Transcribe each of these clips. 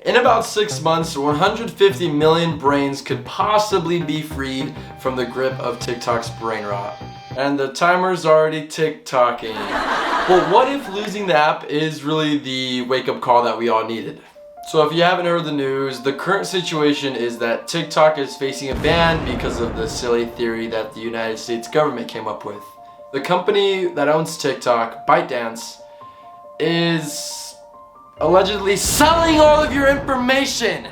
In about 6 months, 150 million brains could possibly be freed from the grip of TikTok's brain rot. And the timer's already tick-tocking. Well, what if losing the app is really the wake-up call that we all needed? So if you haven't heard the news, the current situation is that TikTok is facing a ban because of the silly theory that the United States government came up with. The company that owns TikTok, ByteDance, is allegedly selling all of your information.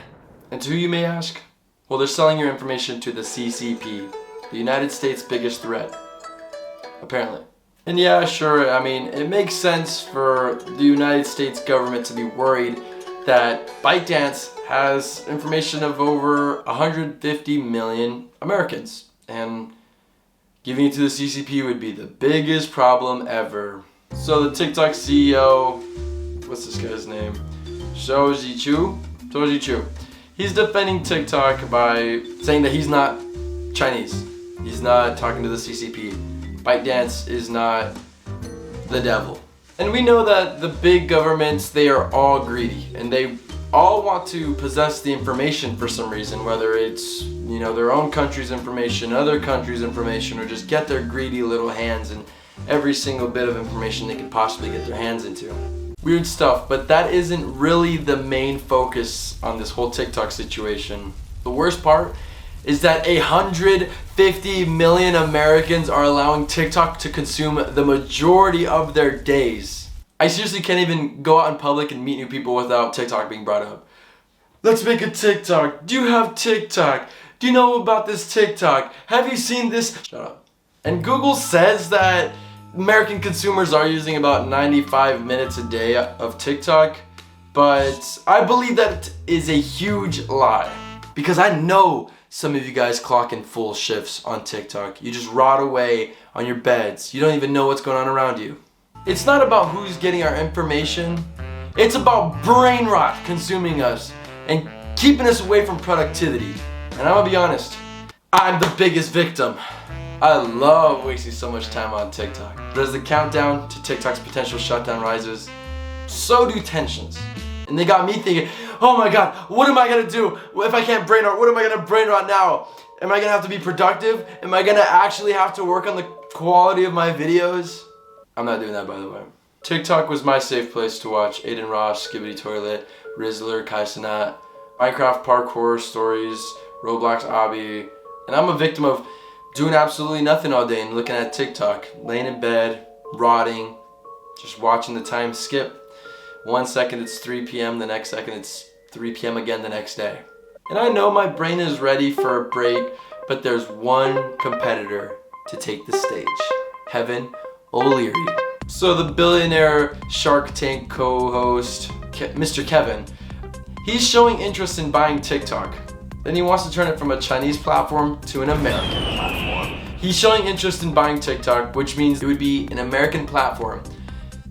And to who you may ask? Well, they're selling your information to the CCP, the United States' biggest threat, apparently. And yeah, sure, I mean, it makes sense for the United States government to be worried that ByteDance has information of over 150 million Americans, and giving it to the CCP would be the biggest problem ever. So the TikTok CEO, what's this guy's name? Shou Zi Chew. He's defending TikTok by saying that he's not Chinese. He's not talking to the CCP. ByteDance is not the devil. And we know that the big governments, they are all greedy and they all want to possess the information for some reason, whether it's, their own country's information, other countries' information, or just get their greedy little hands in every single bit of information they could possibly get their hands into. Weird stuff, but that isn't really the main focus on this whole TikTok situation. The worst part is that 150 million Americans are allowing TikTok to consume the majority of their days. I seriously can't even go out in public and meet new people without TikTok being brought up. Let's make a TikTok. Do you have TikTok? Do you know about this TikTok? Have you seen this? Shut up. And Google says that American consumers are using about 95 minutes a day of TikTok, but I believe that is a huge lie because I know some of you guys clock in full shifts on TikTok. You just rot away on your beds. You don't even know what's going on around you. It's not about who's getting our information. It's about brain rot consuming us and keeping us away from productivity. And I'm gonna be honest, I'm the biggest victim. I love wasting so much time on TikTok. But as the countdown to TikTok's potential shutdown rises, so do tensions. And they got me thinking, oh my god, what am I gonna do if I can't brain rot? What am I gonna brain rot now? Am I gonna have to be productive? Am I gonna actually have to work on the quality of my videos? I'm not doing that, by the way. TikTok was my safe place to watch Aiden Ross, Skibidi Toilet, Rizzler, Kai Cenat, Minecraft parkour stories, Roblox Obby, and I'm a victim of doing absolutely nothing all day and looking at TikTok, laying in bed, rotting, just watching the time skip. 1 second it's 3 p.m, the next second it's 3 p.m. again the next day. And I know my brain is ready for a break, but there's one competitor to take the stage. Kevin O'Leary. So the billionaire Shark Tank co-host, Mr. Kevin, he's showing interest in buying TikTok. Then he wants to turn it from a Chinese platform to an American platform. He's showing interest in buying TikTok, which means it would be an American platform.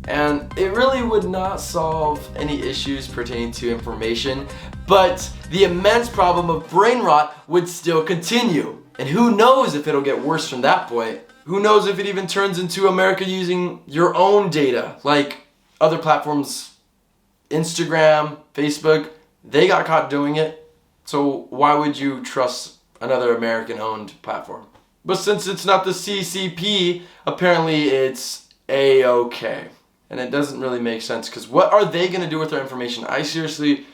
And it really would not solve any issues pertaining to information, but the immense problem of brain rot would still continue. And who knows if it'll get worse from that point. Who knows if it even turns into America using your own data, like other platforms, Instagram, Facebook, they got caught doing it. So why would you trust another American-owned platform? But since it's not the CCP, apparently it's A-okay. And it doesn't really make sense, because what are they going to do with their information? I seriously,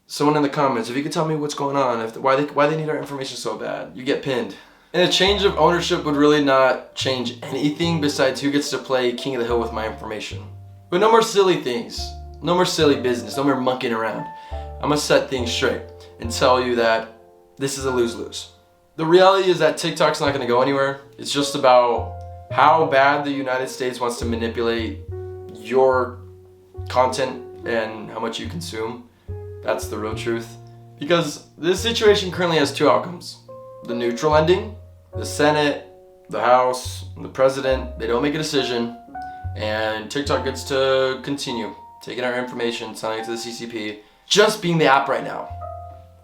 someone in the comments, if you could tell me what's going on, why they need our information so bad, you get pinned. And a change of ownership would really not change anything besides who gets to play King of the Hill with my information. But no more silly things, no more silly business, no more monkeying around. I'm going to set things straight and tell you that this is a lose-lose. The reality is that TikTok's not going to go anywhere. It's just about how bad the United States wants to manipulate your content and how much you consume. That's the real truth. Because this situation currently has two outcomes. The neutral ending, the Senate, the House, the President, they don't make a decision, and TikTok gets to continue taking our information, selling it to the CCP, just being the app right now.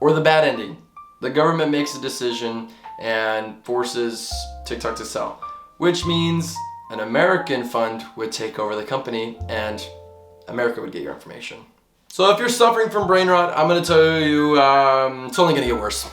Or the bad ending. The government makes a decision and forces TikTok to sell, which means an American fund would take over the company and America would get your information. So if you're suffering from brain rot, I'm gonna tell you, it's only gonna get worse.